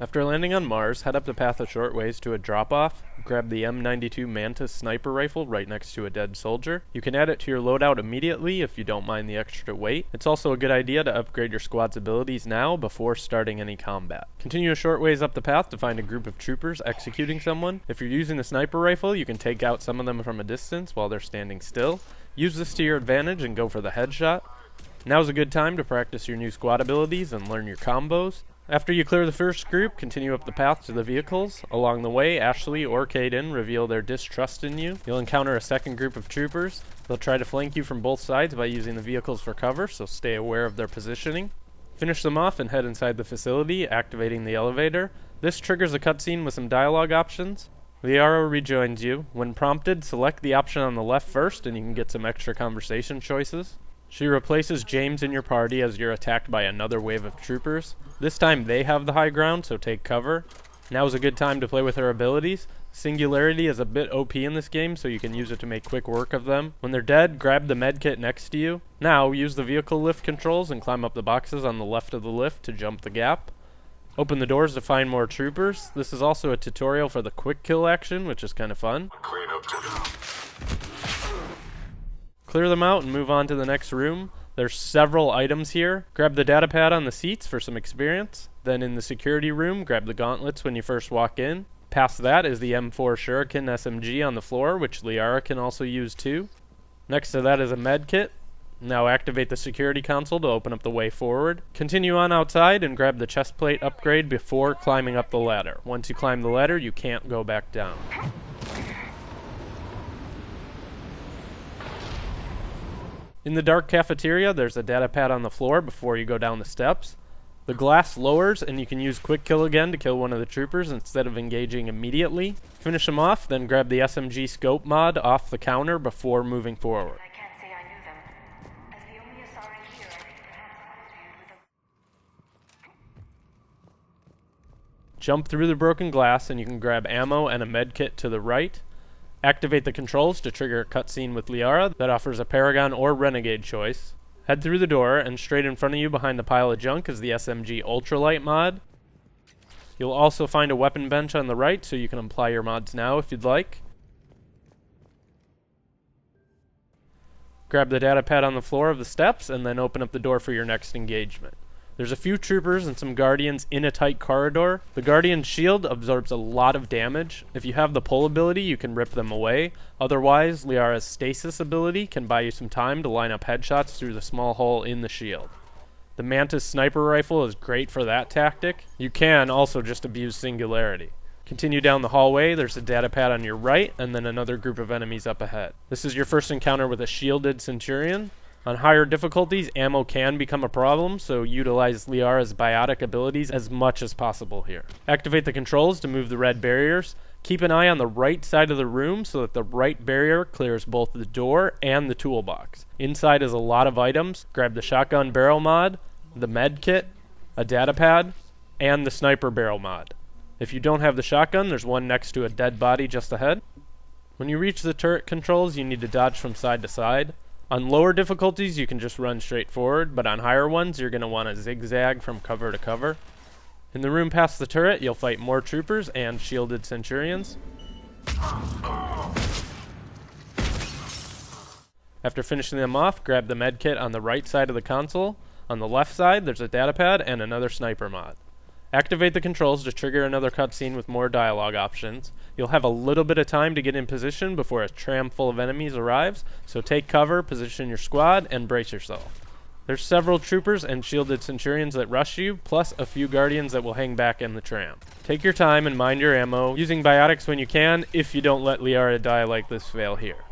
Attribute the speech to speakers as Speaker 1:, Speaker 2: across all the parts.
Speaker 1: After landing on Mars, head up the path a short ways to a drop-off, grab the M92 Mantis sniper rifle right next to a dead soldier. You can add it to your loadout immediately if you don't mind the extra weight. It's also a good idea to upgrade your squad's abilities now before starting any combat. Continue a short ways up the path to find a group of troopers executing someone. If you're using the sniper rifle, you can take out some of them from a distance while they're standing still. Use this to your advantage and go for the headshot. Now's a good time to practice your new squad abilities and learn your combos. After you clear the first group, continue up the path to the vehicles. Along the way, Ashley or Kaden reveal their distrust in you. You'll encounter a second group of troopers. They'll try to flank you from both sides by using the vehicles for cover, so stay aware of their positioning. Finish them off and head inside the facility, activating the elevator. This triggers a cutscene with some dialogue options. Liara rejoins you. When prompted, select the option on the left first and you can get some extra conversation choices. She replaces James in your party as you're attacked by another wave of troopers. This time they have the high ground, so take cover. Now is a good time to play with her abilities. Singularity is a bit OP in this game, so you can use it to make quick work of them. When they're dead, grab the medkit next to you. Now, use the vehicle lift controls and climb up the boxes on the left of the lift to jump the gap. Open the doors to find more troopers. This is also a tutorial for the quick kill action, which is kind of fun.
Speaker 2: Clean up to go.
Speaker 1: Clear them out and move on to the next room. There's several items here. Grab the data pad on the seats for some experience. Then in the security room, grab the gauntlets when you first walk in. Past that is the M4 Shuriken SMG on the floor, which Liara can also use too. Next to that is a med kit. Now activate the security console to open up the way forward. Continue on outside and grab the chestplate upgrade before climbing up the ladder. Once you climb the ladder, you can't go back down. In the dark cafeteria, there's a data pad on the floor before you go down the steps. The glass lowers and you can use quick kill again to kill one of the troopers instead of engaging immediately. Finish them off, then grab the SMG scope mod off the counter before moving forward.
Speaker 3: I can't say I knew them. As the only Asari here, I think perhaps I was viewed with a...
Speaker 1: Jump through the broken glass and you can grab ammo and a med kit to the right. Activate the controls to trigger a cutscene with Liara that offers a Paragon or Renegade choice. Head through the door, and straight in front of you behind the pile of junk is the SMG Ultralight mod. You'll also find a weapon bench on the right, so you can apply your mods now if you'd like. Grab the data pad on the floor of the steps, and then open up the door for your next engagement. There's a few troopers and some guardians in a tight corridor. The guardian's shield absorbs a lot of damage. If you have the pull ability, you can rip them away. Otherwise, Liara's stasis ability can buy you some time to line up headshots through the small hole in the shield. The Mantis sniper rifle is great for that tactic. You can also just abuse singularity. Continue down the hallway, there's a data pad on your right, and then another group of enemies up ahead. This is your first encounter with a shielded Centurion. On higher difficulties, ammo can become a problem, so utilize Liara's biotic abilities as much as possible here. Activate the controls to move the red barriers. Keep an eye on the right side of the room so that the right barrier clears both the door and the toolbox. Inside is a lot of items. Grab the shotgun barrel mod, the med kit, a data pad, and the sniper barrel mod. If you don't have the shotgun, there's one next to a dead body just ahead. When you reach the turret controls, you need to dodge from side to side. On lower difficulties, you can just run straight forward, but on higher ones, you're going to want to zigzag from cover to cover. In the room past the turret, you'll fight more troopers and shielded Centurions. After finishing them off, grab the medkit on the right side of the console. On the left side, there's a data pad and another sniper mod. Activate the controls to trigger another cutscene with more dialogue options. You'll have a little bit of time to get in position before a tram full of enemies arrives, so take cover, position your squad, and brace yourself. There's several troopers and shielded Centurions that rush you, plus a few guardians that will hang back in the tram. Take your time and mind your ammo, using biotics when you can, if you don't let Liara die like this fail here.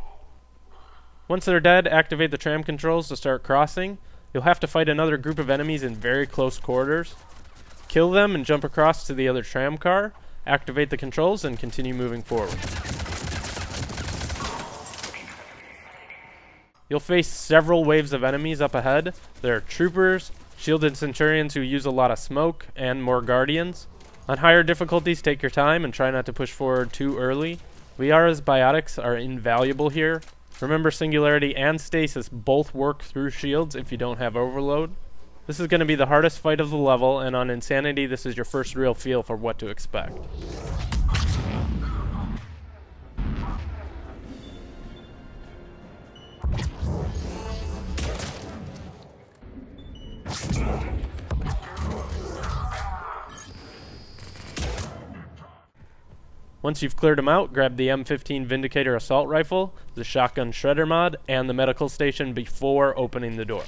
Speaker 1: Once they're dead, activate the tram controls to start crossing. You'll have to fight another group of enemies in very close quarters. Kill them and jump across to the other tram car. Activate the controls and continue moving forward. You'll face several waves of enemies up ahead. There are troopers, shielded Centurions who use a lot of smoke, and more guardians. On higher difficulties, take your time and try not to push forward too early. Liara's biotics are invaluable here. Remember, singularity and stasis both work through shields if you don't have overload. This is going to be the hardest fight of the level, and on Insanity this is your first real feel for what to expect. Once you've cleared them out, grab the M15 Vindicator assault rifle, the shotgun shredder mod, and the medical station before opening the door.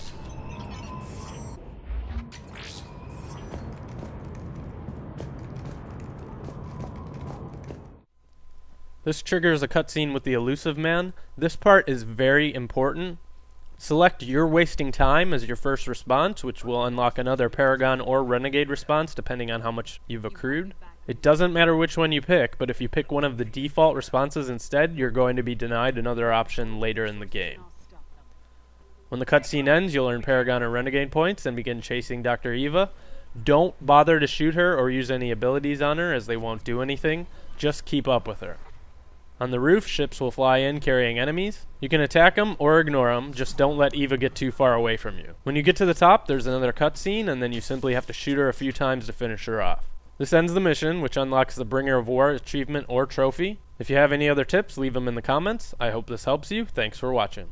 Speaker 1: This triggers a cutscene with the elusive man. This part is very important. Select You're Wasting Time as your first response, which will unlock another Paragon or Renegade response depending on how much you've accrued. It doesn't matter which one you pick, but if you pick one of the default responses instead, you're going to be denied another option later in the game. When the cutscene ends, you'll earn Paragon or Renegade points and begin chasing Dr. Eva. Don't bother to shoot her or use any abilities on her, as they won't do anything. Just keep up with her. On the roof, ships will fly in carrying enemies. You can attack them or ignore them, just don't let Eva get too far away from you. When you get to the top, there's another cutscene, and then you simply have to shoot her a few times to finish her off. This ends the mission, which unlocks the Bringer of War achievement or trophy. If you have any other tips, leave them in the comments. I hope this helps you. Thanks for watching.